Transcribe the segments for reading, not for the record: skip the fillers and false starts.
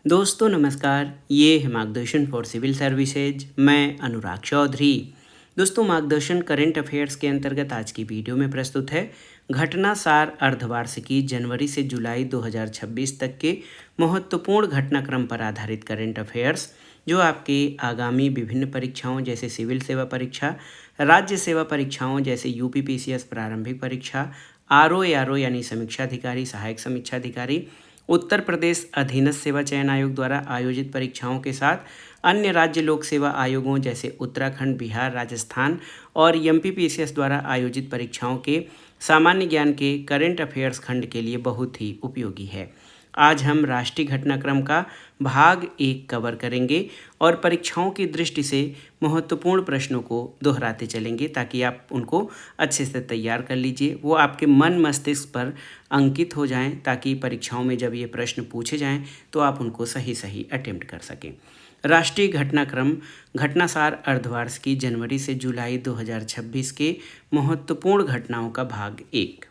दोस्तों नमस्कार, ये है मार्गदर्शन फॉर सिविल सर्विसेज। मैं अनुराग चौधरी। दोस्तों, मार्गदर्शन करंट अफेयर्स के अंतर्गत आज की वीडियो में प्रस्तुत है घटना सार अर्धवार्षिकी जनवरी से जुलाई 2026 तक के महत्वपूर्ण घटनाक्रम पर आधारित करंट अफेयर्स, जो आपके आगामी विभिन्न परीक्षाओं जैसे सिविल सेवा परीक्षा, राज्य सेवा परीक्षाओं जैसे यूपीपीसीएस प्रारंभिक परीक्षा, आरओ यानी समीक्षा अधिकारी, सहायक समीक्षा अधिकारी, उत्तर प्रदेश अधीनस्थ सेवा चयन आयोग द्वारा आयोजित परीक्षाओं के साथ अन्य राज्य लोक सेवा आयोगों जैसे उत्तराखंड, बिहार, राजस्थान और एमपीपीसीएस द्वारा आयोजित परीक्षाओं के सामान्य ज्ञान के करंट अफेयर्स खंड के लिए बहुत ही उपयोगी है। आज हम राष्ट्रीय घटनाक्रम का भाग 1 कवर करेंगे और परीक्षाओं की दृष्टि से महत्वपूर्ण प्रश्नों को दोहराते चलेंगे ताकि आप उनको अच्छे से तैयार कर लीजिए, वो आपके मन मस्तिष्क पर अंकित हो जाएं, ताकि परीक्षाओं में जब ये प्रश्न पूछे जाएं तो आप उनको सही सही अटेम्प्ट कर सकें। राष्ट्रीय घटनाक्रम घटनासार अर्धवार्षिकी जनवरी से जुलाई 2026 के महत्वपूर्ण घटनाओं का भाग 1।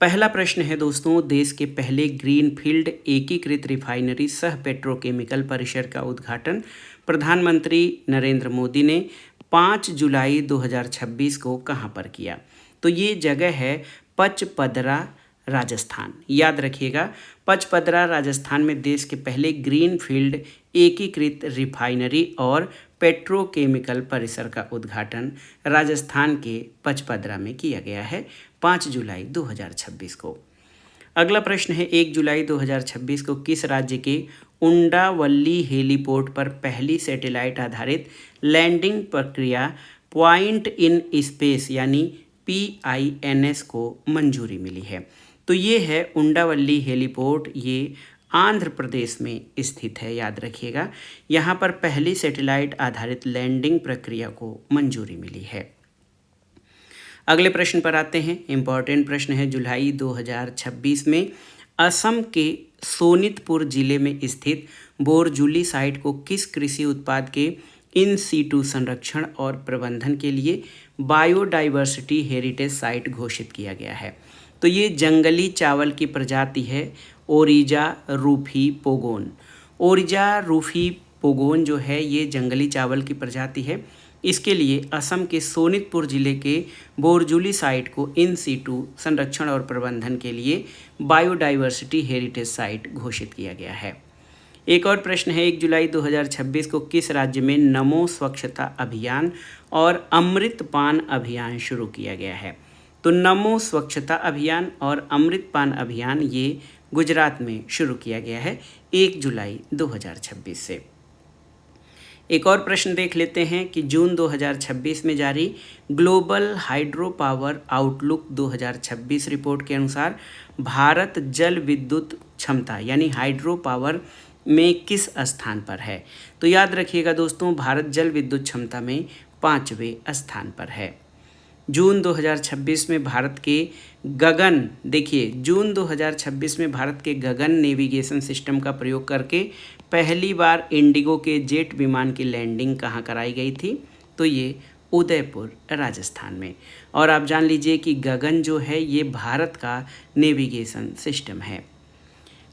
पहला प्रश्न है दोस्तों, देश के पहले ग्रीनफील्ड एकीकृत रिफाइनरी सह पेट्रोकेमिकल परिसर का उद्घाटन प्रधानमंत्री नरेंद्र मोदी ने 5 जुलाई 2026 को कहां पर किया? तो ये जगह है पचपदरा, राजस्थान। याद रखिएगा, पचपदरा राजस्थान में देश के पहले ग्रीनफील्ड एकीकृत रिफाइनरी और पेट्रोकेमिकल परिसर का उद्घाटन राजस्थान के पचपदरा में किया गया है 5 जुलाई 2026 को। अगला प्रश्न है, 1 जुलाई 2026 को किस राज्य के उंडावल्ली हेलीपोर्ट पर पहली सैटेलाइट आधारित लैंडिंग प्रक्रिया पॉइंट इन स्पेस यानी PINS को मंजूरी मिली है? तो ये है उंडावल्ली हेलीपोर्ट, ये आंध्र प्रदेश में स्थित है। याद रखिएगा, यहाँ पर पहली सैटेलाइट आधारित लैंडिंग प्रक्रिया को मंजूरी मिली है। अगले प्रश्न पर आते हैं। इम्पॉर्टेंट प्रश्न है, जुलाई 2026 में असम के सोनितपुर जिले में स्थित बोरजुली साइट को किस कृषि उत्पाद के इन सीटू संरक्षण और प्रबंधन के लिए बायोडाइवर्सिटी हेरिटेज साइट घोषित किया गया है? तो ये जंगली चावल की प्रजाति है ओरिजा रूफी पोगोन। ओरिजा रूफी पोगोन जो है ये जंगली चावल की प्रजाति है। इसके लिए असम के सोनितपुर जिले के बोरजुली साइट को इन सीटू संरक्षण और प्रबंधन के लिए बायोडाइवर्सिटी हेरिटेज साइट घोषित किया गया है। एक और प्रश्न है, 1 जुलाई 2026 को किस राज्य में नमो स्वच्छता अभियान और अमृत पान अभियान शुरू किया गया है? तो नमो स्वच्छता अभियान और अमृत पान अभियान ये गुजरात में शुरू किया गया है 1 जुलाई 2026 से। एक और प्रश्न देख लेते हैं कि जून 2026 में जारी global hydro power outlook 2026 report के अनुसार भारत जल विद्युत क्षमता यानी हाइड्रो पावर में किस स्थान पर है? तो याद रखिएगा दोस्तों, भारत जल विद्युत क्षमता में 5वें स्थान पर है। जून 2026 में भारत के गगन, देखिए जून 2026 में भारत के गगन नेविगेशन सिस्टम का प्रयोग करके पहली बार इंडिगो के जेट विमान की लैंडिंग कहाँ कराई गई थी? तो ये उदयपुर, राजस्थान में। और आप जान लीजिए कि गगन जो है ये भारत का नेविगेशन सिस्टम है।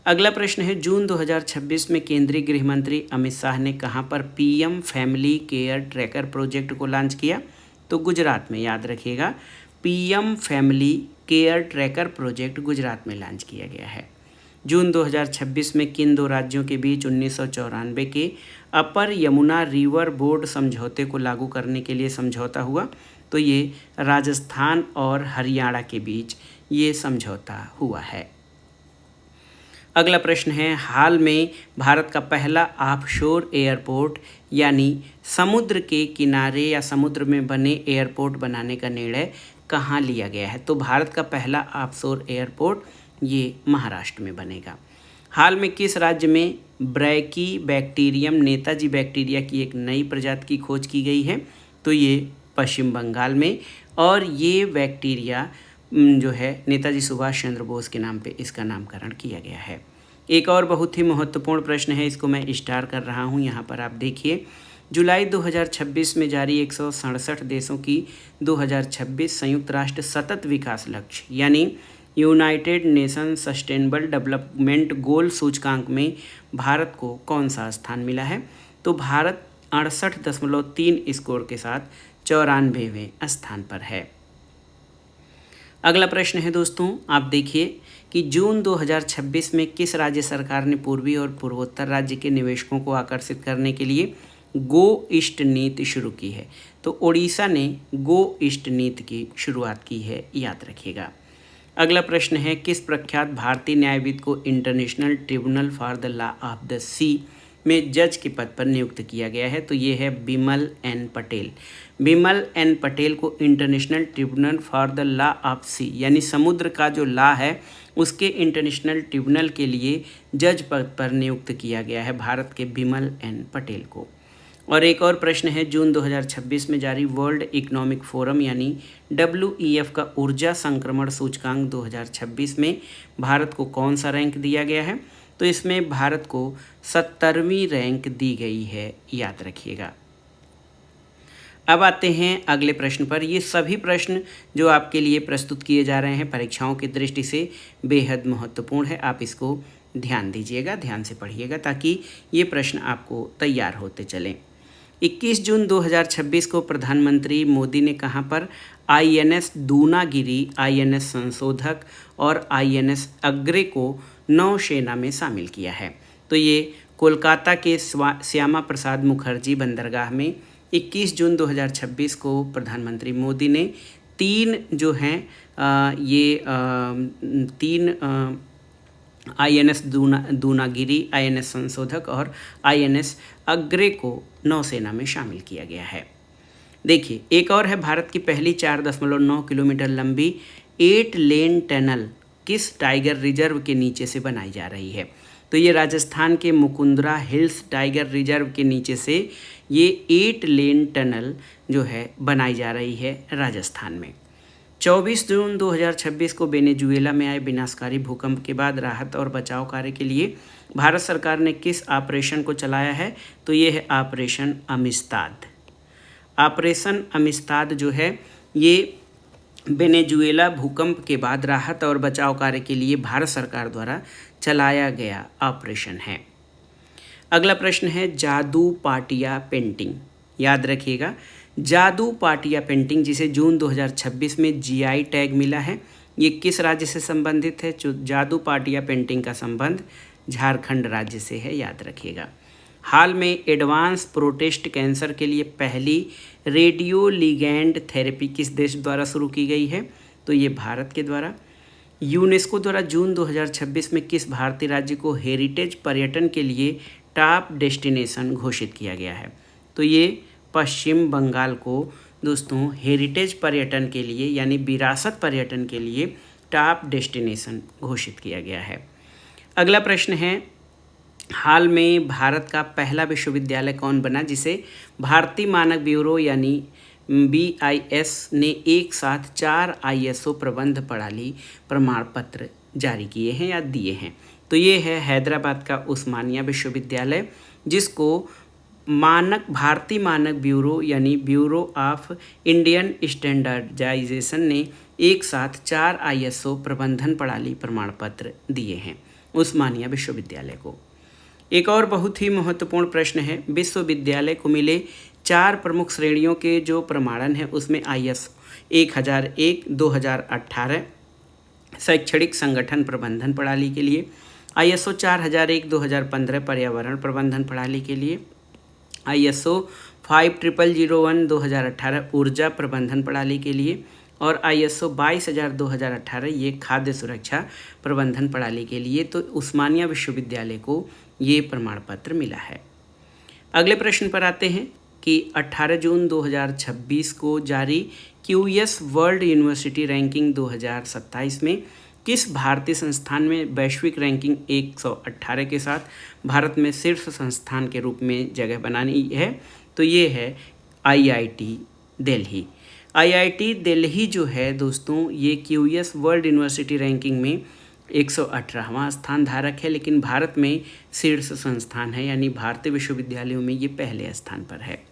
अगला प्रश्न है, जून 2026 में केंद्रीय गृह मंत्री अमित शाह ने कहाँ पर PM family care tracker project को लॉन्च किया? तो गुजरात में। याद रखिएगा, PM family care tracker project Gujarat में लॉन्च किया गया है। जून 2026 में किन 2 राज्यों के बीच 1994 के अपर यमुना रिवर बोर्ड समझौते को लागू करने के लिए समझौता हुआ? तो ये राजस्थान और हरियाणा के बीच ये समझौता हुआ है। अगला प्रश्न है, हाल में भारत का पहला ऑफशोर एयरपोर्ट यानी समुद्र के किनारे या समुद्र में बने एयरपोर्ट बनाने का निर्णय कहाँ लिया गया है? तो भारत का पहला ऑफशोर एयरपोर्ट ये महाराष्ट्र में बनेगा। हाल में किस राज्य में ब्रैकी बैक्टीरियम नेताजी बैक्टीरिया की एक नई प्रजाति की खोज की गई है? तो ये पश्चिम बंगाल में। और ये बैक्टीरिया जो है नेताजी सुभाष चंद्र बोस के नाम पे इसका नामकरण किया गया है। एक और बहुत ही महत्वपूर्ण प्रश्न है, इसको मैं स्टार कर रहा हूँ यहाँ पर आप देखिए। जुलाई 2026 में जारी 167 देशों की 2026 संयुक्त राष्ट्र सतत विकास लक्ष्य यानी United nation sustainable development goal सूचकांक में भारत को कौन सा स्थान मिला है? तो भारत 68.3 स्कोर के साथ 94वें स्थान पर है। अगला प्रश्न है दोस्तों, आप देखिए कि जून 2026 में किस राज्य सरकार ने पूर्वी और पूर्वोत्तर राज्य के निवेशकों को आकर्षित करने के लिए गो ईस्ट नीति शुरू की है? तो उड़ीसा ने गो ईस्ट नीति की शुरुआत की है, याद रखिएगा। अगला प्रश्न है, किस प्रख्यात भारतीय न्यायविद को International Tribunal for the Law of the Sea में जज के पद पर नियुक्त किया गया है? तो ये है बिमल एन पटेल। बिमल एन पटेल को International Tribunal for the Law of Sea यानी समुद्र का जो लॉ है उसके इंटरनेशनल ट्रिब्यूनल के लिए जज पद पर नियुक्त किया गया है भारत के बिमल एन पटेल को। और एक और प्रश्न है, जून 2026 में जारी वर्ल्ड इकोनॉमिक फोरम यानी WEF का ऊर्जा संक्रमण सूचकांक 2026 में भारत को कौन सा रैंक दिया गया है? तो इसमें भारत को 70वीं रैंक दी गई है, याद रखिएगा। अब आते हैं अगले प्रश्न पर। ये सभी प्रश्न जो आपके लिए प्रस्तुत किए जा रहे हैं परीक्षाओं की दृष्टि से बेहद महत्वपूर्ण है। आप इसको ध्यान दीजिएगा, ध्यान से पढ़िएगा ताकि ये प्रश्न आपको तैयार होते चलें। 21 जून 2026 को प्रधानमंत्री मोदी ने कहाँ पर INS दूनागिरी, INS संशोधक और INS अग्रे को नौसेना में शामिल किया है? तो ये कोलकाता के श्यामा प्रसाद मुखर्जी बंदरगाह में 21 जून 2026 को प्रधानमंत्री मोदी ने तीन जो हैं तीन INS दूनागिरी, INS संशोधक और INS अग्रे को नौसेना में शामिल किया गया है। देखिए, एक और है, भारत की पहली 4.9 किलोमीटर लंबी 8 लेन टनल किस टाइगर रिजर्व के नीचे से बनाई जा रही है? तो ये राजस्थान के मुकुंदरा हिल्स टाइगर रिजर्व के नीचे से ये 8 लेन टनल जो है बनाई जा रही है राजस्थान में। 24 जून 2026 को वेनेजुएला में आए विनाशकारी भूकंप के बाद राहत और बचाव कार्य के लिए भारत सरकार ने किस ऑपरेशन को चलाया है? तो ये है ऑपरेशन अमिस्ताद। ऑपरेशन अमिस्ताद जो है ये वेनेजुएला भूकंप के बाद राहत और बचाव कार्य के लिए भारत सरकार द्वारा चलाया गया ऑपरेशन है। अगला प्रश्न है, जादू पाटिया पेंटिंग, याद रखिएगा। जादू पाटिया पेंटिंग जिसे जून 2026 में GI टैग मिला है, ये किस राज्य से संबंधित है? जादू पाटिया पेंटिंग का संबंध झारखंड राज्य से है, याद रखिएगा। हाल में एडवांस प्रोस्टेट कैंसर के लिए पहली रेडियो लिगैंड थेरेपी किस देश द्वारा शुरू की गई है? तो ये भारत के द्वारा। यूनेस्को द्वारा जून 2026 में किस भारतीय राज्य को हेरिटेज पर्यटन के लिए टॉप डेस्टिनेशन घोषित किया गया है? तो ये पश्चिम बंगाल को दोस्तों हेरिटेज पर्यटन के लिए यानी विरासत पर्यटन के लिए टॉप डेस्टिनेशन घोषित किया गया है। अगला प्रश्न है, हाल में भारत का पहला विश्वविद्यालय कौन बना जिसे भारतीय मानक ब्यूरो यानी BIS ने एक साथ 4 ISO प्रबंध प्रणाली प्रमाण पत्र जारी किए हैं या दिए हैं? तो ये है हैदराबाद का उस्मानिया विश्वविद्यालय, जिसको भारतीय मानक ब्यूरो यानी ब्यूरो ऑफ इंडियन स्टैंडर्डाइजेशन ने एक साथ 4 ISO प्रबंधन प्रणाली प्रमाण पत्र दिए हैं उस्मानिया विश्वविद्यालय को। एक और बहुत ही महत्वपूर्ण प्रश्न है, विश्वविद्यालय को मिले 4 प्रमुख श्रेणियों के जो प्रमाणन है उसमें ISO 1001 2018 शैक्षणिक संगठन प्रबंधन प्रणाली के लिए, ISO 4001 2015 पर्यावरण प्रबंधन प्रणाली के लिए, ISO 5001 2018 ऊर्जा प्रबंधन प्रणाली के लिए और ISO 22000 2018 ये खाद्य सुरक्षा प्रबंधन प्रणाली के लिए। तो उस्मानिया विश्वविद्यालय को ये प्रमाण पत्र मिला है। अगले प्रश्न पर आते हैं कि 18 जून 2026 को जारी QS वर्ल्ड यूनिवर्सिटी रैंकिंग 2027 में किस भारतीय संस्थान में वैश्विक रैंकिंग 118 के साथ भारत में शीर्ष संस्थान के रूप में जगह बनानी है? तो ये है IIT दिल्ली। IIT दिल्ली जो है दोस्तों ये QS वर्ल्ड यूनिवर्सिटी रैंकिंग में 118वां स्थान धारक है, लेकिन भारत में शीर्ष संस्थान है यानी भारतीय विश्वविद्यालयों में ये पहले स्थान पर है।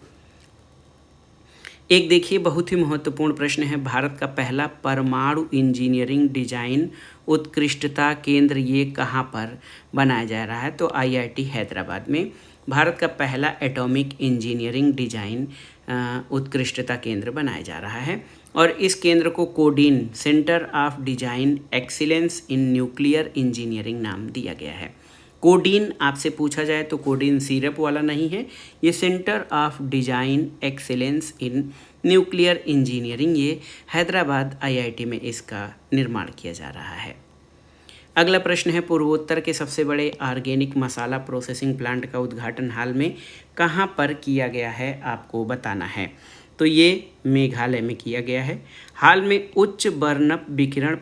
एक देखिए बहुत ही महत्वपूर्ण प्रश्न है, भारत का पहला परमाणु इंजीनियरिंग डिजाइन उत्कृष्टता केंद्र ये कहाँ पर बनाया जा रहा है? तो आईआईटी हैदराबाद में भारत का पहला एटॉमिक इंजीनियरिंग डिजाइन उत्कृष्टता केंद्र बनाया जा रहा है। और इस केंद्र को codeine centre of design excellence in nuclear engineering नाम दिया गया है। कोडीन आपसे पूछा जाए तो कोडीन सिरप वाला नहीं है, ये centre of design excellence in nuclear engineering, ये हैदराबाद आईआईटी में इसका निर्माण किया जा रहा है। अगला प्रश्न है, पूर्वोत्तर के सबसे बड़े ऑर्गेनिक मसाला प्रोसेसिंग प्लांट का उद्घाटन हाल में कहाँ पर किया गया है, आपको बताना है। तो ये मेघालय में किया गया है। हाल में उच्च वर्णप विकिरण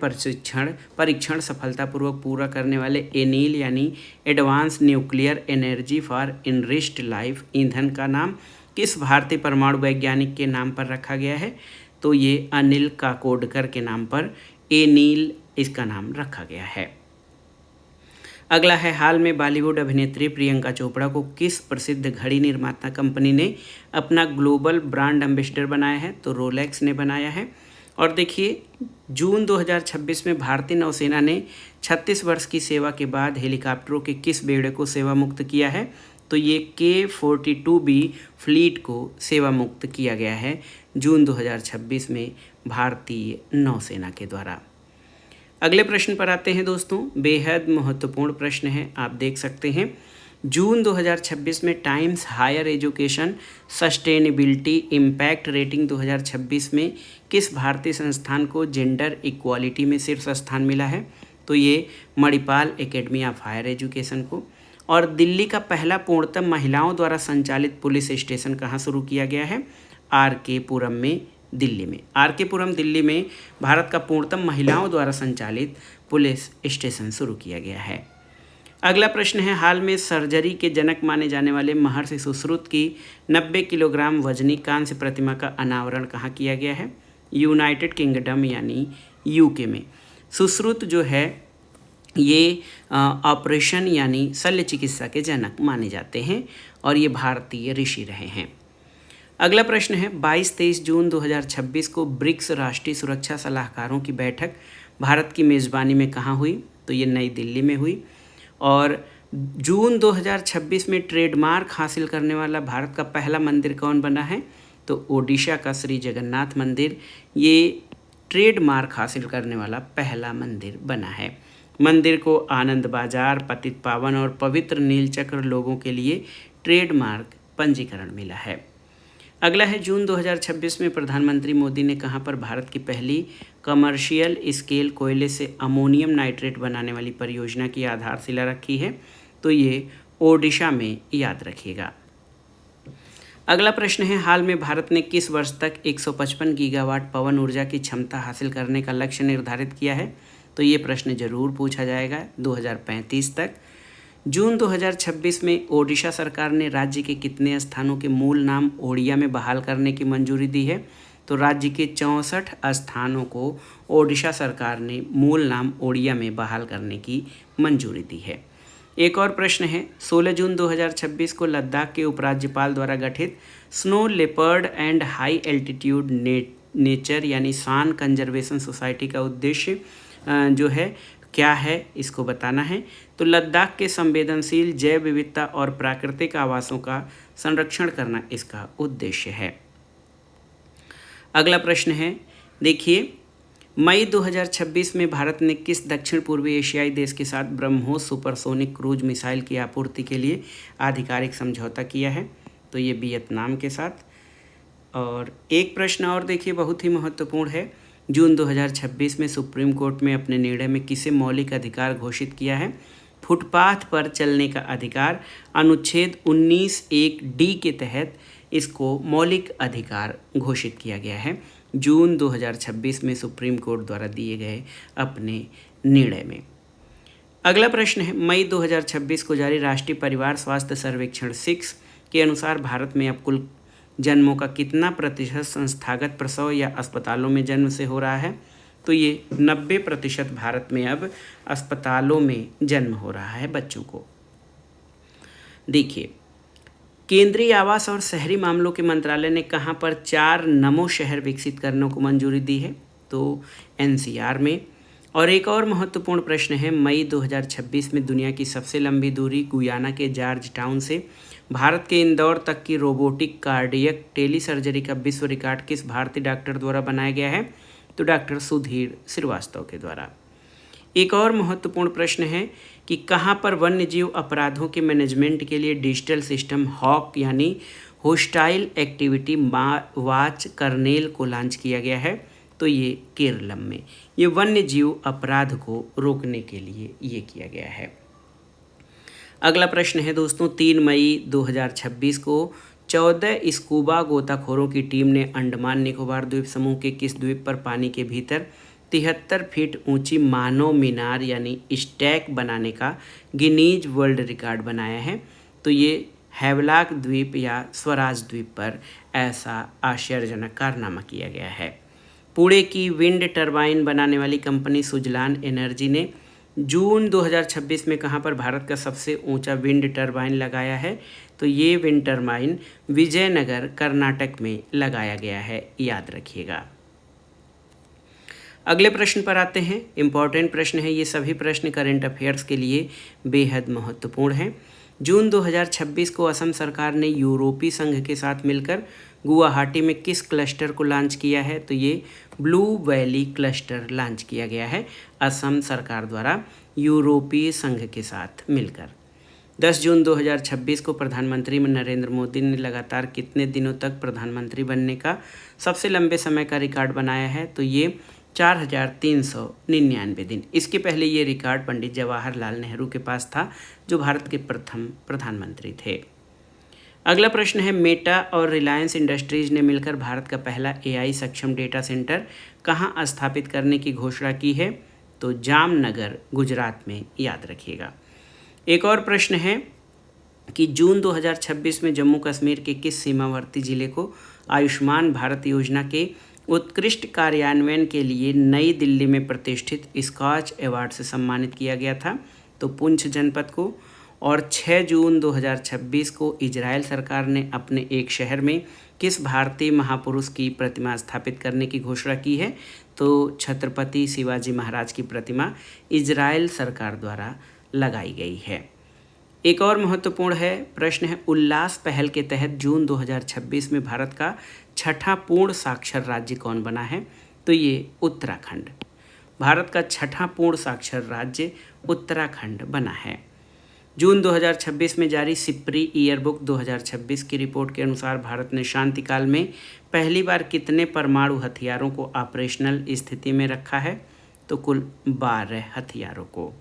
परीक्षण सफलतापूर्वक पूरा करने वाले एनील यानी advance nuclear energy for enriched life ईंधन का नाम किस भारतीय परमाणु वैज्ञानिक के नाम पर रखा गया है? तो ये अनिल काकोडकर के नाम पर एनील इसका नाम रखा गया है। अगला है, हाल में बॉलीवुड अभिनेत्री प्रियंका चोपड़ा को किस प्रसिद्ध घड़ी निर्माता कंपनी ने अपना ग्लोबल ब्रांड एम्बेसडर बनाया है? तो रोलेक्स ने बनाया है। और देखिए, जून 2026 में भारतीय नौसेना ने 36 वर्ष की सेवा के बाद हेलीकॉप्टरों के किस बेड़े को सेवा मुक्त किया है? तो ये K-42B फ्लीट को सेवा मुक्त किया गया है जून 2026 में भारतीय नौसेना के द्वारा। अगले प्रश्न पर आते हैं दोस्तों, बेहद महत्वपूर्ण प्रश्न है, आप देख सकते हैं। जून 2026 में Times Higher Education Sustainability Impact Rating 2026 में किस भारतीय संस्थान को जेंडर इक्वालिटी में शीर्ष स्थान मिला है? तो ये Manipal Academy of Higher Education को। और दिल्ली का पहला पूर्णतः महिलाओं द्वारा संचालित पुलिस स्टेशन कहाँ शुरू किया गया है? RK पुरम में, दिल्ली में। RK पुरम दिल्ली में भारत का पूर्णतः महिलाओं द्वारा संचालित पुलिस स्टेशन शुरू किया गया है। अगला प्रश्न है, हाल में सर्जरी के जनक माने जाने वाले महर्षि सुश्रुत की 90 किलोग्राम वजनी कांस्य प्रतिमा का अनावरण कहाँ किया गया है? यूनाइटेड किंगडम यानी UK में। सुश्रुत जो है ये ऑपरेशन यानी शल्य चिकित्सा के जनक माने जाते हैं और ये भारतीय ऋषि रहे हैं। अगला प्रश्न है, 22-23 जून 2026 को ब्रिक्स राष्ट्रीय सुरक्षा सलाहकारों की बैठक भारत की मेज़बानी में कहाँ हुई? तो ये नई दिल्ली में हुई। और जून 2026 में ट्रेडमार्क हासिल करने वाला भारत का पहला मंदिर कौन बना है? तो ओडिशा का श्री जगन्नाथ मंदिर ये ट्रेडमार्क हासिल करने वाला पहला मंदिर बना है। मंदिर को आनंद बाजार, पतित पावन और पवित्र नीलचक्र लोगों के लिए ट्रेडमार्क पंजीकरण मिला है। अगला है, जून 2026 में प्रधानमंत्री मोदी ने कहां पर भारत की पहली कमर्शियल स्केल कोयले से अमोनियम नाइट्रेट बनाने वाली परियोजना की आधारशिला रखी है? तो ये ओडिशा में, याद रखिएगा। अगला प्रश्न है, हाल में भारत ने किस वर्ष तक 155 गीगावाट पवन ऊर्जा की क्षमता हासिल करने का लक्ष्य निर्धारित किया है? तो ये प्रश्न जरूर पूछा जाएगा 2035 तक। जून 2026 में ओडिशा सरकार ने राज्य के कितने स्थानों के मूल नाम ओडिया में बहाल करने की मंजूरी दी है? तो राज्य के 64 स्थानों को ओडिशा सरकार ने मूल नाम ओडिया में बहाल करने की मंजूरी दी है। एक और प्रश्न है, 16 जून 2026 को लद्दाख के उपराज्यपाल द्वारा गठित snow leopard and high altitude nature यानी शान कंजर्वेशन सोसाइटी का उद्देश्य जो है क्या है, इसको बताना है। तो लद्दाख के संवेदनशील जैव विविधता और प्राकृतिक आवासों का संरक्षण करना इसका उद्देश्य है। अगला प्रश्न है, देखिए, मई 2026 में भारत ने किस दक्षिण पूर्वी एशियाई देश के साथ ब्रह्मोस सुपरसोनिक क्रूज मिसाइल की आपूर्ति के लिए आधिकारिक समझौता किया है? तो ये वियतनाम के साथ। और एक प्रश्न और देखिए, बहुत ही महत्वपूर्ण है, जून 2026 में सुप्रीम कोर्ट में अपने निर्णय में किसे मौलिक अधिकार घोषित किया है? फुटपाथ पर चलने का अधिकार। अनुच्छेद 19(1)D के तहत इसको मौलिक अधिकार घोषित किया गया है जून 2026 में सुप्रीम कोर्ट द्वारा दिए गए अपने निर्णय में। अगला प्रश्न है, मई 2026 को जारी राष्ट्रीय परिवार स्वास्थ्य सर्वेक्षण 6 के अनुसार भारत में अब कुल जन्मों का कितना प्रतिशत संस्थागत प्रसव या अस्पतालों में जन्म से हो रहा है? तो ये 90% भारत में अब अस्पतालों में जन्म हो रहा है बच्चों को। देखिए, केंद्रीय आवास और शहरी मामलों के मंत्रालय ने कहाँ पर 4 नमो शहर विकसित करने को मंजूरी दी है? तो एनसीआर में। और एक और महत्वपूर्ण प्रश्न है, मई 2026 में दुनिया की सबसे लंबी दूरी गुयाना के जॉर्ज टाउन से भारत के इंदौर तक की रोबोटिक कार्डियक टेली सर्जरी का विश्व रिकॉर्ड किस भारतीय डॉक्टर द्वारा बनाया गया है? तो डॉक्टर सुधीर श्रीवास्तव के द्वारा। एक और महत्वपूर्ण प्रश्न है कि कहाँ पर वन्यजीव अपराधों के मैनेजमेंट के लिए डिजिटल सिस्टम हॉक यानी होस्टाइल एक्टिविटी वाच कर्नेल को लॉन्च किया गया है? तो ये केरलम में। ये वन्यजीव अपराध को रोकने के लिए ये किया गया है। अगला प्रश्न है दोस्तों, 3 मई 2026 को 14 स्कूबा गोताखोरों की टीम ने अंडमान निकोबार द्वीप समूह के किस द्वीप पर पानी के भीतर 73 फीट ऊंची मानव मीनार यानी स्टैक बनाने का गिनीज वर्ल्ड रिकॉर्ड बनाया है? तो ये हैवलॉक द्वीप या स्वराज द्वीप पर ऐसा आश्चर्यजनक कारनामा किया गया है। पुणे की विंड टरबाइन बनाने वाली कंपनी सुजलान एनर्जी ने जून 2026 में कहाँ पर भारत का सबसे ऊंचा विंड टरबाइन लगाया है? तो ये विंड टरबाइन विजयनगर कर्नाटक में लगाया गया है, याद रखिएगा। अगले प्रश्न पर आते हैं। इंपॉर्टेंट प्रश्न है, ये सभी प्रश्न करंट अफेयर्स के लिए बेहद महत्वपूर्ण हैं। जून 2026 को असम सरकार ने यूरोपीय संघ के साथ मिलकर गुवाहाटी में किस क्लस्टर को लॉन्च किया है? तो ये ब्लू वैली क्लस्टर लॉन्च किया गया है असम सरकार द्वारा यूरोपीय संघ के साथ मिलकर। 10 जून 2026 को प्रधानमंत्री नरेंद्र मोदी ने लगातार कितने दिनों तक प्रधानमंत्री बनने का सबसे लंबे समय का रिकॉर्ड बनाया है? तो ये 4399 दिन। इसके पहले ये रिकॉर्ड पंडित जवाहरलाल नेहरू के पास था, जो भारत के प्रथम प्रधानमंत्री थे। अगला प्रश्न है, मेटा और रिलायंस इंडस्ट्रीज ने मिलकर भारत का पहला एआई सक्षम डेटा सेंटर कहाँ स्थापित करने की घोषणा की है? तो जामनगर गुजरात में, याद रखिएगा। एक और प्रश्न है कि जून 2026 में जम्मू कश्मीर के किस सीमावर्ती जिले को आयुष्मान भारत योजना के उत्कृष्ट कार्यान्वयन के लिए नई दिल्ली में प्रतिष्ठित स्कॉच अवार्ड से सम्मानित किया गया था? तो पुंछ जनपद को। और 6 जून 2026 को इजराइल सरकार ने अपने एक शहर में किस भारतीय महापुरुष की प्रतिमा स्थापित करने की घोषणा की है? तो छत्रपति शिवाजी महाराज की प्रतिमा इजराइल सरकार द्वारा लगाई गई है। एक और महत्वपूर्ण है प्रश्न है, उल्लास पहल के तहत जून 2026 में भारत का 6ठा पूर्ण साक्षर राज्य कौन बना है? तो ये उत्तराखंड। भारत का 6ठा पूर्ण साक्षर राज्य उत्तराखंड बना है। जून 2026 में जारी सिप्री ईयरबुक 2026 की रिपोर्ट के अनुसार भारत ने शांति काल में पहली बार कितने परमाणु हथियारों को ऑपरेशनल स्थिति में रखा है? तो कुल 12 हथियारों को।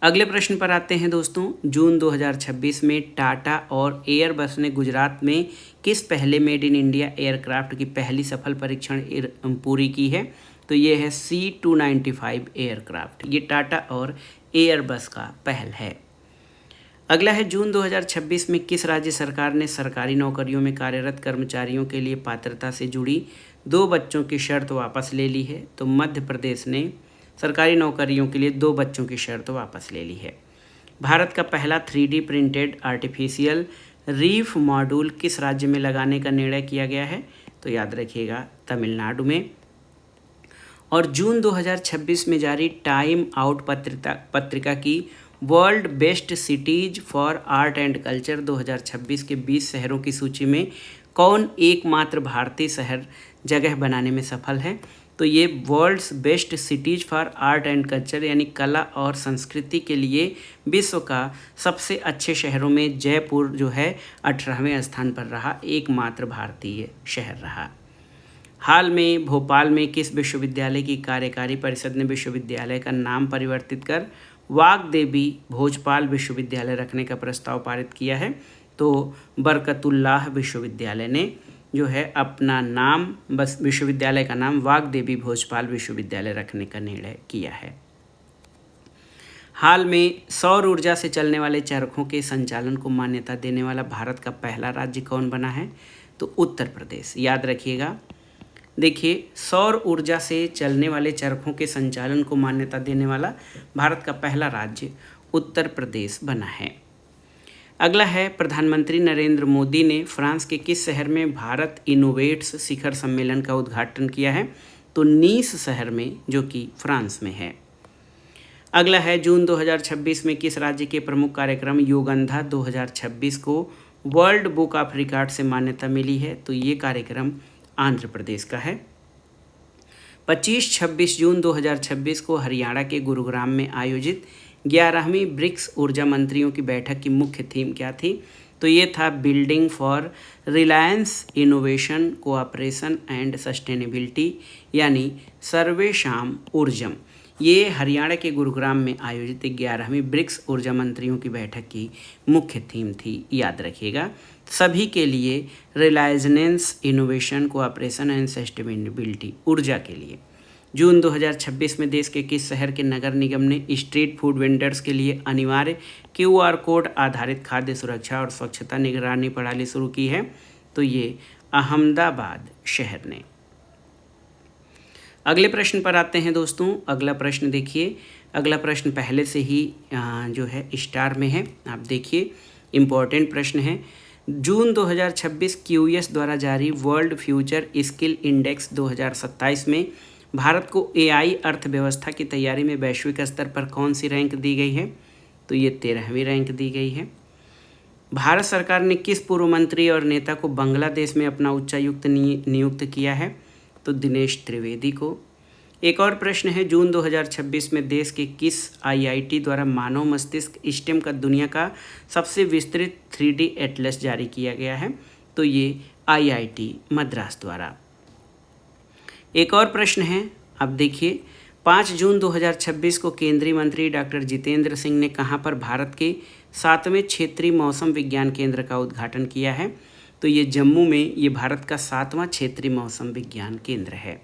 अगले प्रश्न पर आते हैं दोस्तों, जून 2026 में टाटा और एयरबस ने गुजरात में किस पहले मेड इन इंडिया एयरक्राफ्ट की पहली सफल परीक्षण पूरी की है? तो ये है C295 एयरक्राफ्ट। ये टाटा और एयरबस का पहल है। अगला है, जून 2026 में किस राज्य सरकार ने सरकारी नौकरियों में कार्यरत कर्मचारियों के लिए पात्रता से जुड़ी 2 बच्चों की शर्त वापस ले ली है? तो मध्य प्रदेश ने सरकारी नौकरियों के लिए 2 बच्चों की शर्त वापस ले ली है। भारत का पहला 3D printed artificial reef module किस राज्य में लगाने का निर्णय किया गया है? तो याद रखिएगा, तमिलनाडु में। और जून 2026 में जारी टाइम आउट पत्रिका की world best cities for art and culture 2026 के 20 शहरों की सूची में कौन एकमात्र भारतीय शहर जगह बनाने में सफल है? तो ये world's best cities for art and culture यानी कला और संस्कृति के लिए विश्व का सबसे अच्छे शहरों में जयपुर जो है 18वें स्थान पर रहा, एकमात्र भारतीय शहर रहा। हाल में भोपाल में किस विश्वविद्यालय की कार्यकारी परिषद ने विश्वविद्यालय का नाम परिवर्तित कर वाग्देवी भोजपाल विश्वविद्यालय रखने का प्रस्ताव पारित किया है? तो बरकतुल्लाह विश्वविद्यालय ने जो है अपना नाम, बस विश्वविद्यालय का नाम वाग्देवी भोजपाल विश्वविद्यालय रखने का निर्णय किया है। हाल में सौर ऊर्जा से चलने वाले चरखों के संचालन को मान्यता देने वाला भारत का पहला राज्य कौन बना है? तो उत्तर प्रदेश, याद रखिएगा। देखिए, सौर ऊर्जा से चलने वाले चरखों के संचालन को मान्यता देने वाला भारत का पहला राज्य उत्तर प्रदेश बना है। अगला है प्रधानमंत्री नरेंद्र मोदी ने फ्रांस के किस शहर में भारत इनोवेट्स शिखर सम्मेलन का उद्घाटन किया है? तो नीस शहर में, जो कि फ्रांस में है। अगला है जून 2026 में किस राज्य के प्रमुख कार्यक्रम युगंधा 2026 को वर्ल्ड बुक ऑफ रिकॉर्ड से मान्यता मिली है? तो ये कार्यक्रम आंध्र प्रदेश का है। 25-26 जून 2026 को हरियाणा के गुरुग्राम में आयोजित 11वीं ब्रिक्स ऊर्जा मंत्रियों की बैठक की मुख्य थीम क्या थी? तो ये था building for Reliance innovation cooperation and sustainability, यानी सर्वेशाम ऊर्जम। ये हरियाणा के गुरुग्राम में आयोजित 11वीं ब्रिक्स ऊर्जा मंत्रियों की बैठक की मुख्य थीम थी, याद रखिएगा। सभी के लिए Reliance innovation cooperation and sustainability, ऊर्जा के लिए। जून 2026 में देश के किस शहर के नगर निगम ने स्ट्रीट फूड वेंडर्स के लिए अनिवार्य QR कोड आधारित खाद्य सुरक्षा और स्वच्छता निगरानी प्रणाली शुरू की है? तो ये अहमदाबाद शहर ने। अगले प्रश्न पर आते हैं दोस्तों। अगला प्रश्न देखिए, अगला प्रश्न पहले से ही जो है स्टार में है, आप देखिए, इम्पोर्टेंट प्रश्न है। जून 2026 QS द्वारा जारी वर्ल्ड फ्यूचर स्किल इंडेक्स 2027 में भारत को AI अर्थव्यवस्था की तैयारी में वैश्विक स्तर पर कौन सी रैंक दी गई है? तो ये 13वीं रैंक दी गई है। भारत सरकार ने किस पूर्व मंत्री और नेता को बांग्लादेश में अपना उच्चायुक्त नियुक्त किया है? तो दिनेश त्रिवेदी को। एक और प्रश्न है, जून 2026 में देश के किस IIT द्वारा मानव मस्तिष्क स्टेम का दुनिया का सबसे विस्तृत 3D एटलस जारी किया गया है? तो ये IIT मद्रास द्वारा। एक और प्रश्न है, अब देखिए, 5 जून 2026 को केंद्रीय मंत्री डॉक्टर जितेंद्र सिंह ने कहाँ पर भारत के 7वें क्षेत्रीय मौसम विज्ञान केंद्र का उद्घाटन किया है? तो ये जम्मू में, ये भारत का 7वां क्षेत्रीय मौसम विज्ञान केंद्र है।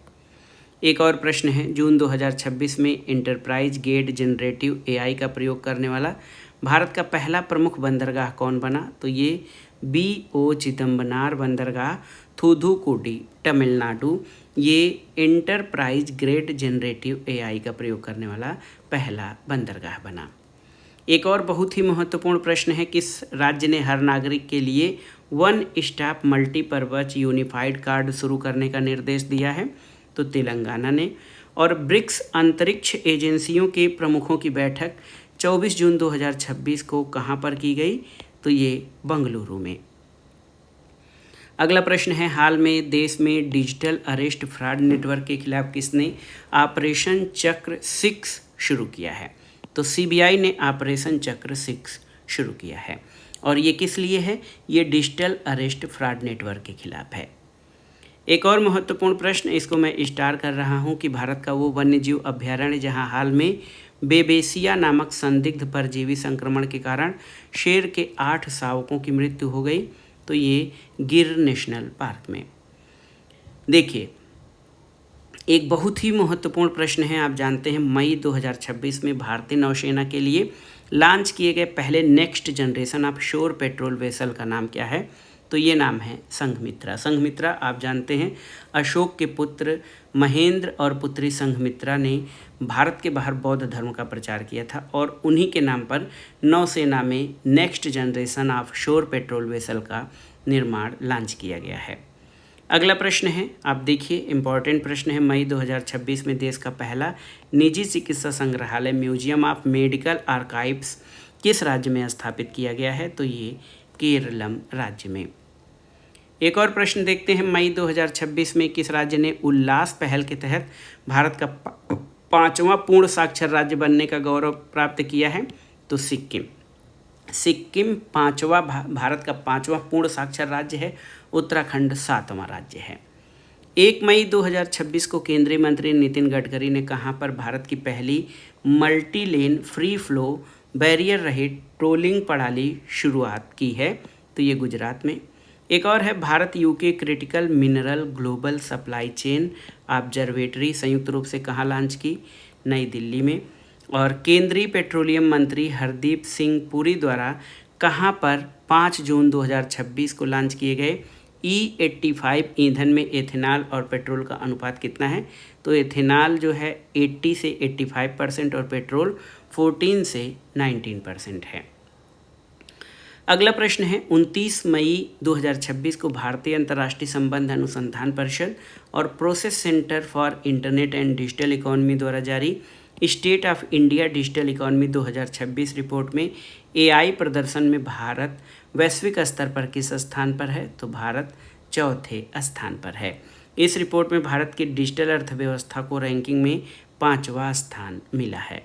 एक और प्रश्न है, जून 2026 में इंटरप्राइज गेट जनरेटिव AI का प्रयोग करने वाला भारत का पहला प्रमुख बंदरगाह कौन बना? तो ये BO चिदम्बनार बंदरगाह थूथुकुडी तमिलनाडु, ये इंटरप्राइज ग्रेड जनरेटिव AI का प्रयोग करने वाला पहला बंदरगाह बना। एक और बहुत ही महत्वपूर्ण प्रश्न है, किस राज्य ने हर नागरिक के लिए one stop multipurpose unified card शुरू करने का निर्देश दिया है? तो तेलंगाना ने। और ब्रिक्स अंतरिक्ष एजेंसियों के प्रमुखों की बैठक 24 जून 2026 को कहाँ पर की गई? तो ये बंगलुरु में। अगला प्रश्न है, हाल में देश में डिजिटल अरेस्ट फ्रॉड नेटवर्क के खिलाफ किसने ऑपरेशन चक्र 6 शुरू किया है? तो CBI ने ऑपरेशन चक्र 6 शुरू किया है। और ये किस लिए है? ये डिजिटल अरेस्ट फ्रॉड नेटवर्क के खिलाफ है। एक और महत्वपूर्ण प्रश्न, इसको मैं स्टार कर रहा हूँ, कि भारत का वो वन्यजीव अभ्यारण्य जहाँ हाल में बेबेसिया नामक संदिग्ध परजीवी संक्रमण के कारण शेर के 8 शावकों की मृत्यु हो गई? तो ये गिर नेशनल पार्क में। देखिए, एक बहुत ही महत्वपूर्ण प्रश्न है, आप जानते हैं मई 2026 में भारतीय नौसेना के लिए लॉन्च किए गए पहले नेक्स्ट जनरेशन ऑफ शोर पेट्रोल वेसल का नाम क्या है? तो ये नाम है संघमित्रा। संघमित्रा आप जानते हैं अशोक के पुत्र महेंद्र और पुत्री संघमित्रा ने भारत के बाहर बौद्ध धर्म का प्रचार किया था, और उन्हीं के नाम पर नौसेना में नेक्स्ट जनरेशन ऑफ शोर पेट्रोल वेसल का निर्माण लॉन्च किया गया है। अगला प्रश्न है, आप देखिए, इम्पॉर्टेंट प्रश्न है, मई 2026 में देश का पहला निजी चिकित्सा संग्रहालय म्यूजियम ऑफ मेडिकल आर्काइव्स किस राज्य में स्थापित किया गया है? तो ये केरलम राज्य में। एक और प्रश्न देखते हैं, मई 2026 में किस राज्य ने उल्लास पहल के तहत भारत का 5वां पूर्ण साक्षर राज्य बनने का गौरव प्राप्त किया है? तो सिक्किम। सिक्किम भारत का 5वां पूर्ण साक्षर राज्य है, उत्तराखंड 7वां राज्य है। 1 मई 2026 को केंद्रीय मंत्री नितिन गडकरी ने कहाँ पर भारत की पहली multi lane free flow barrier रहित ट्रोलिंग प्रणाली शुरुआत की है? तो ये गुजरात में। एक और है, Bharat UK critical mineral global supply chain observatory संयुक्त रूप से कहाँ लॉन्च की? नई दिल्ली में। और केंद्रीय पेट्रोलियम मंत्री हरदीप सिंह पुरी द्वारा कहाँ पर 5 जून 2026 को लॉन्च किए गए E85 ईंधन में एथेनॉल और पेट्रोल का अनुपात कितना है? तो एथेनॉल जो है 80 से 85% और पेट्रोल 14 से 19% है। अगला प्रश्न है 29 मई 2026 को भारतीय अंतर्राष्ट्रीय संबंध अनुसंधान परिषद और process centre for internet and digital economy द्वारा जारी state of India digital economy 2026 report में एआई प्रदर्शन में भारत वैश्विक स्तर पर किस स्थान पर है? तो भारत चौथे स्थान पर है। इस रिपोर्ट में भारत की डिजिटल अर्थव्यवस्था को रैंकिंग में 5वां स्थान मिला है।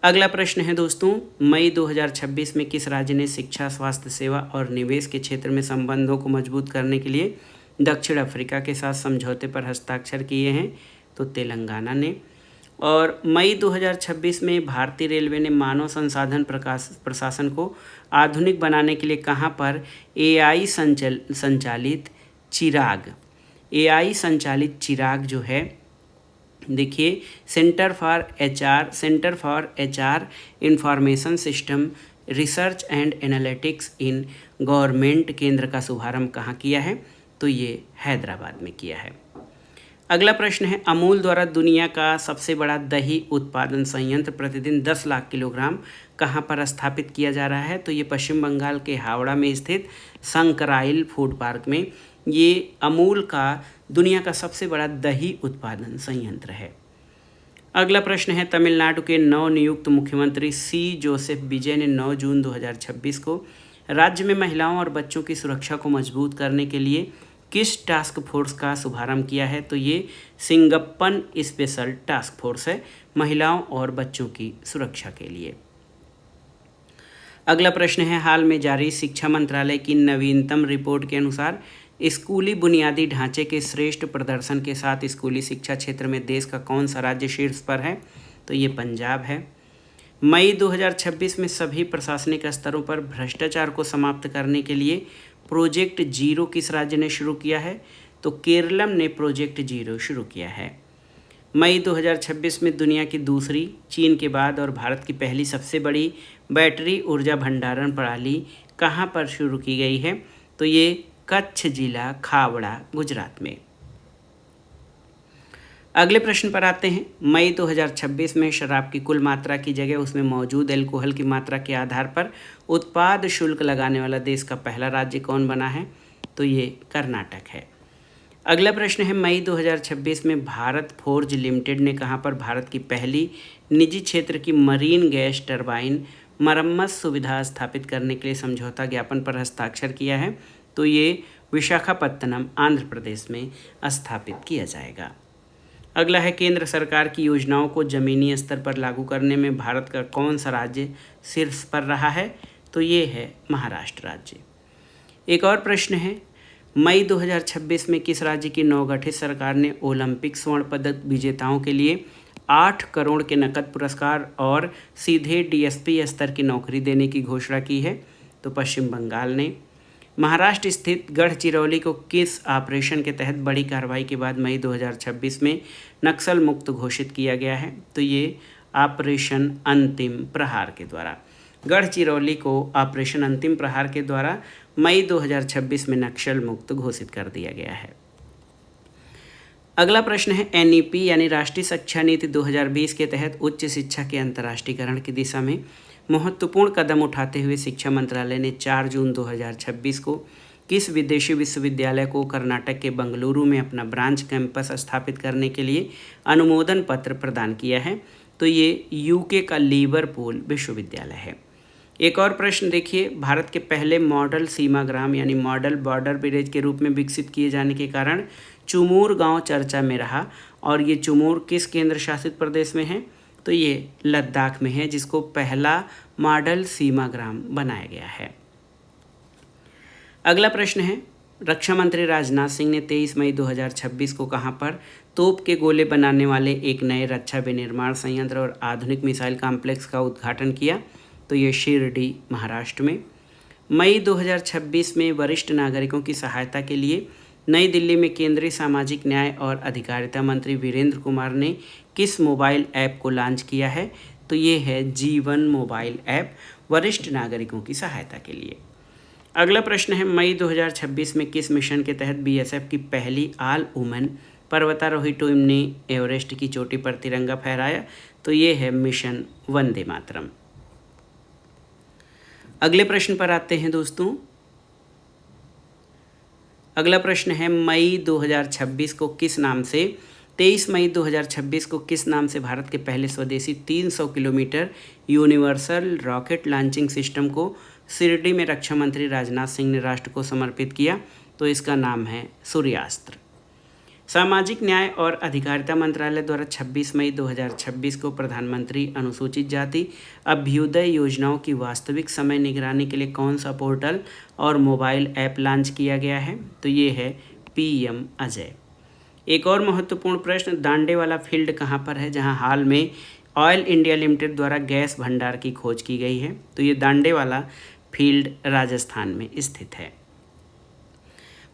अगला प्रश्न है दोस्तों, मई 2026 में किस राज्य ने शिक्षा, स्वास्थ्य सेवा और निवेश के क्षेत्र में संबंधों को मजबूत करने के लिए दक्षिण अफ्रीका के साथ समझौते पर हस्ताक्षर किए हैं? तो तेलंगाना ने। और मई 2026 में भारतीय रेलवे ने मानव संसाधन प्रशासन को आधुनिक बनाने के लिए कहां पर एआई संचालित चिराग जो है, देखिए centre for HR information system research and analytics in government केंद्र का शुभारंभ कहाँ किया है? तो ये हैदराबाद में किया है। अगला प्रश्न है, अमूल द्वारा दुनिया का सबसे बड़ा दही उत्पादन संयंत्र प्रतिदिन 10 लाख किलोग्राम कहाँ पर स्थापित किया जा रहा है? तो ये पश्चिम बंगाल के हावड़ा में स्थित संकराइल फूड पार्क में ये अमूल का दुनिया का सबसे बड़ा दही उत्पादन संयंत्र है। अगला प्रश्न है, तमिलनाडु के नवनियुक्त मुख्यमंत्री सी जोसेफ विजय ने 9 जून 2026 को राज्य में महिलाओं और बच्चों की सुरक्षा को मजबूत करने के लिए किस टास्क फोर्स का शुभारंभ किया है? तो ये सिंगप्पन स्पेशल टास्क फोर्स है महिलाओं और बच्चों की सुरक्षा के लिए। अगला प्रश्न है, हाल में जारी शिक्षा मंत्रालय की नवीनतम रिपोर्ट के अनुसार स्कूली बुनियादी ढांचे के श्रेष्ठ प्रदर्शन के साथ स्कूली शिक्षा क्षेत्र में देश का कौन सा राज्य शीर्ष पर है? तो ये पंजाब है। मई 2026 में सभी प्रशासनिक स्तरों पर भ्रष्टाचार को समाप्त करने के लिए प्रोजेक्ट जीरो किस राज्य ने शुरू किया है? तो केरलम ने प्रोजेक्ट जीरो शुरू किया है। मई 2026 में दुनिया की दूसरी, चीन के बाद और भारत की पहली सबसे बड़ी बैटरी ऊर्जा भंडारण प्रणाली कहाँ पर शुरू की गई है? तो ये कच्छ जिला खावड़ा गुजरात में। अगले प्रश्न पर आते हैं, मई 2026 में शराब की कुल मात्रा की जगह उसमें मौजूद अल्कोहल की मात्रा के आधार पर उत्पाद शुल्क लगाने वाला देश का पहला राज्य कौन बना है? तो ये कर्नाटक है। अगला प्रश्न है, मई 2026 में भारत फोर्ज लिमिटेड ने कहां पर भारत की पहली निजी क्षेत्र की मरीन गैस टरबाइन मरम्मत सुविधा स्थापित करने के लिए समझौता ज्ञापन पर हस्ताक्षर किया है? तो ये विशाखापत्तनम आंध्र प्रदेश में स्थापित किया जाएगा। अगला है, केंद्र सरकार की योजनाओं को जमीनी स्तर पर लागू करने में भारत का कौन सा राज्य शीर्ष पर रहा है? तो ये है महाराष्ट्र राज्य। एक और प्रश्न है, मई 2026 में किस राज्य की नवगठित सरकार ने ओलंपिक स्वर्ण पदक विजेताओं के लिए 8 करोड़ के नकद पुरस्कार और सीधे डीएसपी स्तर की नौकरी देने की घोषणा की है? तो पश्चिम बंगाल ने। महाराष्ट्र स्थित गढ़चिरौली को किस ऑपरेशन के तहत बड़ी कार्रवाई के बाद मई 2026 में नक्सल मुक्त घोषित किया गया है? तो ये ऑपरेशन अंतिम प्रहार के द्वारा। गढ़चिरौली को ऑपरेशन अंतिम प्रहार के द्वारा मई 2026 में नक्सल मुक्त घोषित कर दिया गया है। अगला प्रश्न है, एनईपी यानी राष्ट्रीय शिक्षा नीति 2020 के तहत उच्च शिक्षा के अंतर्राष्ट्रीयकरण की दिशा में महत्वपूर्ण कदम उठाते हुए शिक्षा मंत्रालय ने 4 जून 2026 को किस विदेशी विश्वविद्यालय को कर्नाटक के बंगलुरु में अपना ब्रांच कैंपस स्थापित करने के लिए अनुमोदन पत्र प्रदान किया है? तो ये यूके का लिवरपूल विश्वविद्यालय है। एक और प्रश्न देखिए, भारत के पहले मॉडल सीमा ग्राम यानी मॉडल बॉर्डर विलेज के रूप में विकसित किए जाने के कारण चुमूर गांव चर्चा में रहा और ये चुमूर किस केंद्र शासित प्रदेश में है? तो ये लद्दाख में है, जिसको पहला मॉडल सीमा ग्राम बनाया गया है। अगला प्रश्न है, रक्षा मंत्री राजनाथ सिंह ने 23 मई 2026 को कहां पर तोप के गोले बनाने वाले एक नए रक्षा विनिर्माण संयंत्र और आधुनिक मिसाइल कॉम्प्लेक्स का उद्घाटन किया? तो ये शिरडी महाराष्ट्र में। मई 2026 में वरिष्ठ नागरिकों की सहायता के लिए नई दिल्ली में केंद्रीय सामाजिक न्याय और अधिकारिता मंत्री वीरेंद्र कुमार ने किस मोबाइल ऐप को लॉन्च किया है? तो ये है जीवन मोबाइल ऐप, वरिष्ठ नागरिकों की सहायता के लिए। अगला प्रश्न है, मई 2026 में किस मिशन के तहत बीएसएफ की पहली ऑल वुमेन पर्वतारोही टीम ने एवरेस्ट की चोटी पर तिरंगा फहराया? तो ये है मिशन वंदे मातरम। अगले प्रश्न पर आते हैं दोस्तों। अगला प्रश्न है 23 मई 2026 को किस नाम से भारत के पहले स्वदेशी 300 kilometre universal rocket launching system को शिरडी में रक्षा मंत्री राजनाथ सिंह ने राष्ट्र को समर्पित किया? तो इसका नाम है सूर्यास्त्र। सामाजिक न्याय और अधिकारिता मंत्रालय द्वारा 26 मई 2026 को प्रधानमंत्री अनुसूचित जाति अभ्युदय योजनाओं की वास्तविक समय निगरानी के लिए कौन सा पोर्टल और मोबाइल ऐप लॉन्च किया गया है? तो ये है PM अजय। एक और महत्वपूर्ण प्रश्न, दांडेवाला फील्ड कहाँ पर है जहाँ हाल में ऑयल इंडिया लिमिटेड द्वारा गैस भंडार की खोज की गई है? तो ये दांडेवाला फील्ड राजस्थान में स्थित है।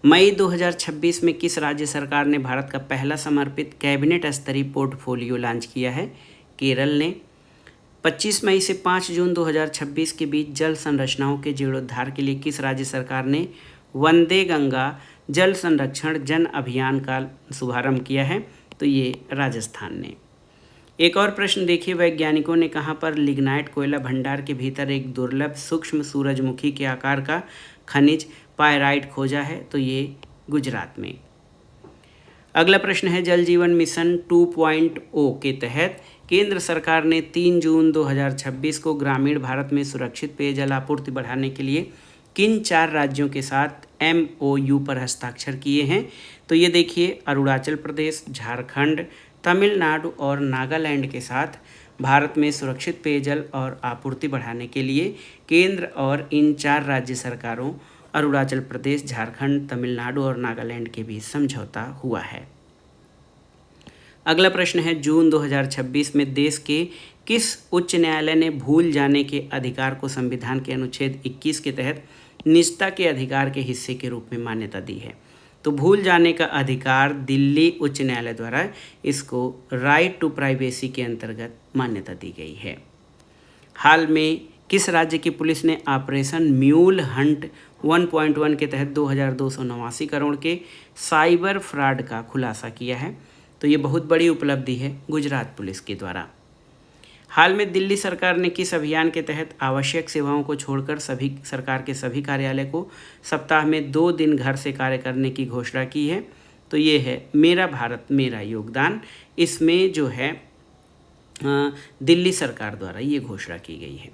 मई 2026 में किस राज्य सरकार ने भारत का पहला समर्पित कैबिनेट स्तरीय पोर्टफोलियो लॉन्च किया है? केरल ने। 25 मई से 5 जून 2026 के बीच जल संरचनाओं के जीर्णोद्धार के लिए किस राज्य सरकार ने वंदे गंगा जल संरक्षण जन अभियान का शुभारंभ किया है? तो ये राजस्थान ने। एक और प्रश्न देखिए, वैज्ञानिकों ने कहाँ पर लिग्नाइट कोयला भंडार के भीतर एक दुर्लभ सूक्ष्म सूरजमुखी के आकार का खनिज पायराइट खोजा है? तो ये गुजरात में। अगला प्रश्न है, जल जीवन मिशन 2.0 के तहत केंद्र सरकार ने 3 जून 2026 को ग्रामीण भारत में सुरक्षित पेयजल आपूर्ति बढ़ाने के लिए किन 4 राज्यों के साथ MOU पर हस्ताक्षर किए हैं? तो ये देखिए, अरुणाचल प्रदेश, झारखंड, तमिलनाडु और नागालैंड के साथ भारत में सुरक्षित पेयजल और आपूर्ति बढ़ाने के लिए केंद्र और इन 4 राज्य सरकारों अरुणाचल प्रदेश, झारखंड, तमिलनाडु और नागालैंड के बीच समझौता हुआ है। अगला प्रश्न है, जून 2026 में देश के किस उच्च न्यायालय ने भूल जाने के अधिकार को संविधान के अनुच्छेद 21 के तहत निजता के अधिकार के हिस्से के रूप में मान्यता दी है? तो भूल जाने का अधिकार दिल्ली उच्च न्यायालय द्वारा इसको राइट टू प्राइवेसी के अंतर्गत मान्यता दी गई है। हाल में किस राज्य की पुलिस ने ऑपरेशन म्यूल हंट 1.1 के तहत 2289 करोड़ के साइबर फ्रॉड का खुलासा किया है? तो ये बहुत बड़ी उपलब्धि है गुजरात पुलिस के द्वारा। हाल में दिल्ली सरकार ने किस अभियान के तहत आवश्यक सेवाओं को छोड़कर सभी सरकार के सभी कार्यालय को सप्ताह में 2 दिन घर से कार्य करने की घोषणा की है? तो ये है मेरा भारत मेरा योगदान। इसमें जो है दिल्ली सरकार द्वारा ये घोषणा की गई है।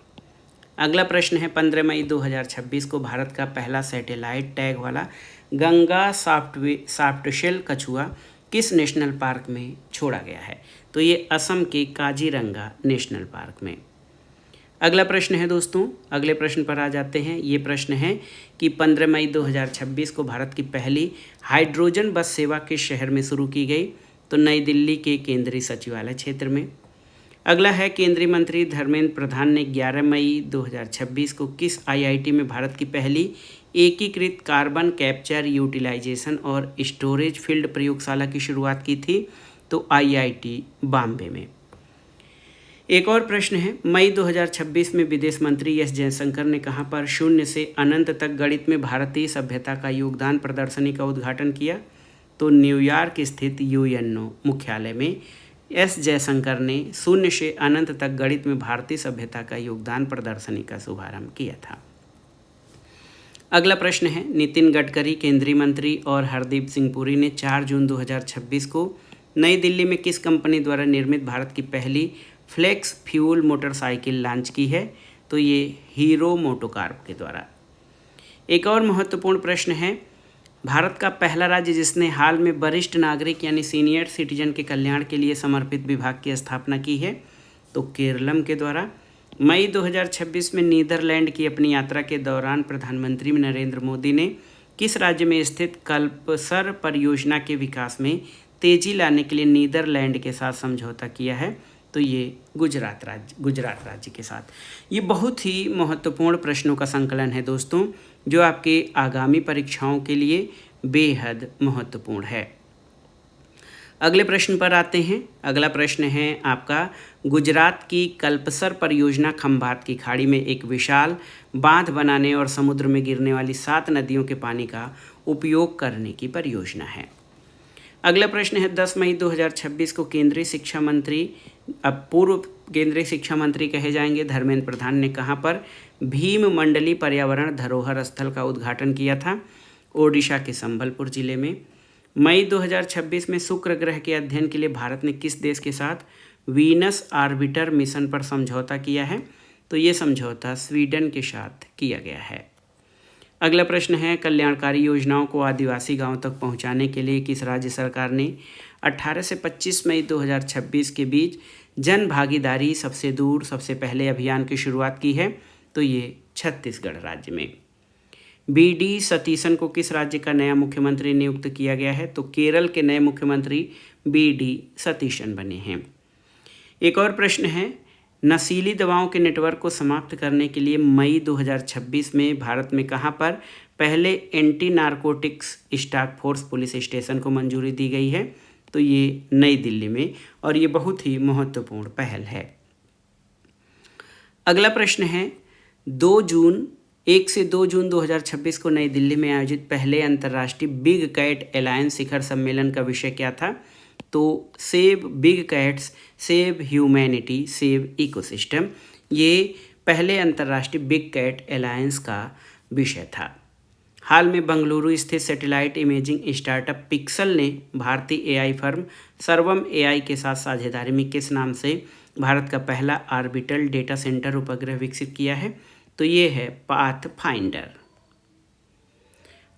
अगला प्रश्न है, 15 मई 2026 को भारत का पहला सैटेलाइट टैग वाला गंगा सॉफ्टशेल कछुआ किस नेशनल पार्क में छोड़ा गया है? तो ये असम के काजीरंगा नेशनल पार्क में। अगला प्रश्न है दोस्तों, अगले प्रश्न पर आ जाते हैं। ये प्रश्न है कि 15 मई 2026 को भारत की पहली हाइड्रोजन बस सेवा किस शहर में शुरू की गई? तो नई दिल्ली के केंद्रीय सचिवालय क्षेत्र में। अगला है, केंद्रीय मंत्री धर्मेंद्र प्रधान ने 11 मई 2026 को किस IIT में भारत की पहली एकीकृत कार्बन कैप्चर यूटिलाइजेशन और स्टोरेज फील्ड प्रयोगशाला की शुरुआत की थी? तो IIT बॉम्बे में। एक और प्रश्न है, मई 2026 में विदेश मंत्री S जयशंकर ने कहाँ पर शून्य से अनंत तक गणित में भारतीय सभ्यता का योगदान प्रदर्शनी का उद्घाटन किया? तो न्यूयॉर्क स्थित UNO मुख्यालय में S जयशंकर ने शून्य से अनंत तक गणित में भारतीय सभ्यता का योगदान प्रदर्शनी का शुभारंभ किया था। अगला प्रश्न है, नितिन गडकरी केंद्रीय मंत्री और हरदीप सिंह पुरी ने 4 जून 2026 को नई दिल्ली में किस कंपनी द्वारा निर्मित भारत की पहली फ्लेक्स फ्यूल मोटरसाइकिल लॉन्च की है? तो ये हीरो मोटोकॉर्प के द्वारा। एक और महत्वपूर्ण प्रश्न है, भारत का पहला राज्य जिसने हाल में वरिष्ठ नागरिक यानी सीनियर सिटीजन के कल्याण के लिए समर्पित विभाग की स्थापना की है? तो केरलम के द्वारा। मई 2026 में नीदरलैंड की अपनी यात्रा के दौरान प्रधानमंत्री नरेंद्र मोदी ने किस राज्य में स्थित कल्पसर परियोजना के विकास में तेजी लाने के लिए नीदरलैंड के साथ समझौता किया है? तो ये गुजरात राज्य के साथ। ये बहुत ही महत्वपूर्ण प्रश्नों का संकलन है दोस्तों, जो आपके आगामी परीक्षाओं के लिए बेहद महत्वपूर्ण है। अगले प्रश्न पर आते हैं। अगला प्रश्न है आपका, गुजरात की कल्पसर परियोजना खंभात की खाड़ी में एक विशाल बांध बनाने और समुद्र में गिरने वाली 7 नदियों के पानी का उपयोग करने की परियोजना है। अगला प्रश्न है, 10 मई 2026 को केंद्रीय शिक्षा मंत्री, अब पूर्व केंद्रीय शिक्षा मंत्री कहे जाएंगे, धर्मेंद्र प्रधान ने कहाँ पर भीम मंडली पर्यावरण धरोहर स्थल का उद्घाटन किया था? ओडिशा के संबलपुर जिले में। मई 2026 में शुक्र ग्रह के अध्ययन के लिए भारत ने किस देश के साथ वीनस आर्बिटर मिशन पर समझौता किया है? तो ये समझौता स्वीडन के साथ किया गया है। अगला प्रश्न है, कल्याणकारी योजनाओं को आदिवासी गांवों तक पहुंचाने के लिए किस राज्य सरकार ने 18 से 25 मई 2026 के बीच जन भागीदारी सबसे दूर सबसे पहले अभियान की शुरुआत की है? तो ये छत्तीसगढ़ राज्य में। BD सतीशन को किस राज्य का नया मुख्यमंत्री नियुक्त किया गया है? तो केरल के नए मुख्यमंत्री BD सतीशन बने हैं। एक और प्रश्न है, नशीली दवाओं के नेटवर्क को समाप्त करने के लिए मई 2026 में भारत में कहां पर पहले anti narcotics task force police station को मंजूरी दी गई है? तो ये नई दिल्ली में, और ये बहुत ही महत्वपूर्ण पहल है। अगला प्रश्न है, 1 से 2 जून 2026 को नई दिल्ली में आयोजित पहले अंतर्राष्ट्रीय बिग कैट अलायंस शिखर सम्मेलन का विषय क्या था? तो save big cats, save humanity, save ecosystem, ये पहले अंतर्राष्ट्रीय बिग कैट अलायंस का विषय था। हाल में बेंगलुरु स्थित सैटेलाइट इमेजिंग स्टार्टअप पिक्सल ने भारतीय AI फर्म सर्वम AI के साथ साझेदारी में किस नाम से भारत का पहला ऑर्बिटल डेटा सेंटर उपग्रह विकसित किया है? तो ये है पाथफाइंडर।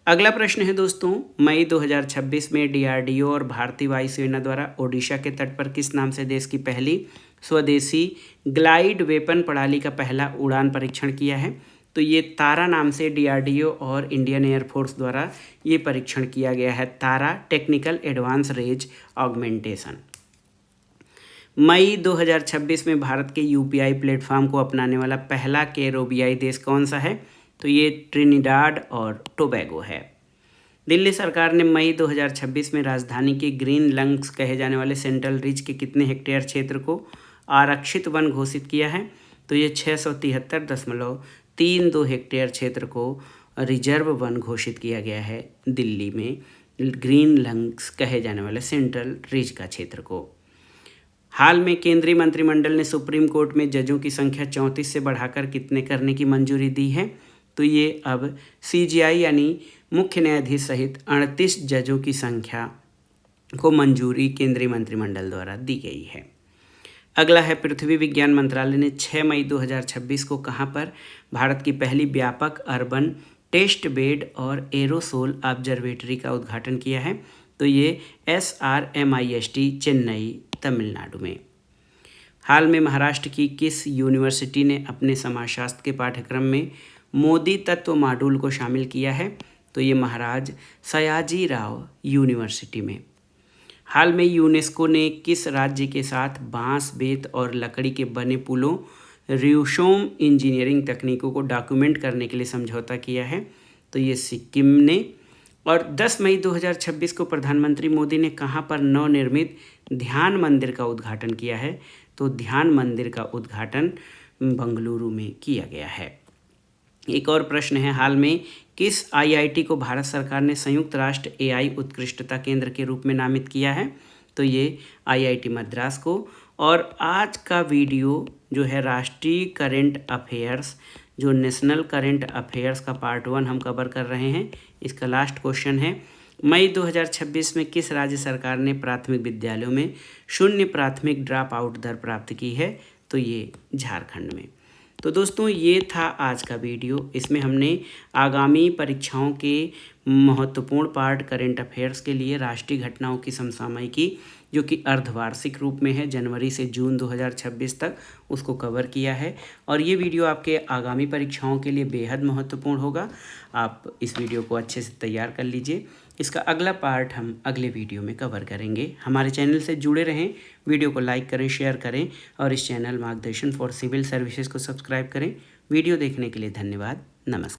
अगला प्रश्न है दोस्तों, मई 2026 में DRDO और भारतीय वायुसेना द्वारा ओडिशा के तट पर किस नाम से देश की पहली स्वदेशी ग्लाइड वेपन प्रणाली का पहला उड़ान परीक्षण किया है? तो ये तारा नाम से DRDO और इंडियन एयरफोर्स द्वारा ये परीक्षण किया गया है, तारा टेक्निकल एडवांस रेंज ऑगमेंटेशन। मई 2026 में भारत के UPI प्लेटफॉर्म को अपनाने वाला पहला कैरोबियाई देश कौन सा है? तो ये ट्रिनिडाड और टोबैगो है। दिल्ली सरकार ने मई 2026 में राजधानी के ग्रीन लंग्स कहे जाने वाले सेंट्रल रिज के कितने हेक्टेयर क्षेत्र को आरक्षित वन घोषित किया है? तो ये 673.32 हेक्टेयर क्षेत्र को रिजर्व वन घोषित किया गया है दिल्ली में ग्रीन लंग्स कहे जाने वाले सेंट्रल रिज का क्षेत्र को। हाल में केंद्रीय मंत्रिमंडल ने सुप्रीम कोर्ट में जजों की संख्या 34 से बढ़ाकर कितने करने की मंजूरी दी है? तो ये अब CJI यानी मुख्य न्यायाधीश सहित 38 जजों की संख्या को मंजूरी केंद्रीय मंत्रिमंडल द्वारा दी गई है। अगला है, पृथ्वी विज्ञान मंत्रालय ने 6 मई 2026 को कहां पर भारत की पहली व्यापक अर्बन टेस्ट बेड और एरोसोल ऑब्जर्वेटरी का उद्घाटन किया है? तो ये SRMIST चेन्नई तमिलनाडु में। हाल में महाराष्ट्र की किस यूनिवर्सिटी ने अपने समाजशास्त्र के पाठ्यक्रम में मोदी तत्व मॉड्यूल को शामिल किया है? तो ये महाराज सयाजीराव यूनिवर्सिटी में। हाल में यूनेस्को ने किस राज्य के साथ बांस, बेत और लकड़ी के बने पुलों, रियोशोम इंजीनियरिंग तकनीकों को डॉक्यूमेंट करने के लिए समझौता किया है? तो ये सिक्किम ने। और 10 मई 2026 को प्रधानमंत्री मोदी ने कहां पर नवनिर्मित ध्यान मंदिर का उद्घाटन किया है? तो ध्यान मंदिर का उद्घाटन बेंगलुरु में किया गया है। एक और प्रश्न है, हाल में किस IIT को भारत सरकार ने संयुक्त राष्ट्र AI उत्कृष्टता केंद्र के रूप में नामित किया है? तो ये IIT मद्रास को। और आज का वीडियो जो है राष्ट्रीय करंट अफेयर्स, जो नेशनल करंट अफेयर्स का पार्ट 1 हम कवर कर रहे हैं। इसका लास्ट क्वेश्चन है, मई 2026 में किस राज्य सरकार ने प्राथमिक विद्यालयों में 0 प्राथमिक ड्रॉप आउट दर प्राप्त की है? तो ये झारखंड में। तो दोस्तों ये था आज का वीडियो। इसमें हमने आगामी परीक्षाओं के महत्वपूर्ण पार्ट करंट अफेयर्स के लिए राष्ट्रीय घटनाओं की समसामयिकी, जो कि अर्धवार्षिक रूप में है, जनवरी से जून 2026 तक, उसको कवर किया है। और ये वीडियो आपके आगामी परीक्षाओं के लिए बेहद महत्वपूर्ण होगा। आप इस वीडियो को अच्छे से तैयार कर लीजिए। इसका अगला पार्ट हम अगले वीडियो में कवर करेंगे। हमारे चैनल से जुड़े रहें, वीडियो को लाइक करें, शेयर करें और इस चैनल मार्गदर्शन फॉर सिविल सर्विसेज को सब्सक्राइब करें। वीडियो देखने के लिए धन्यवाद। नमस्कार।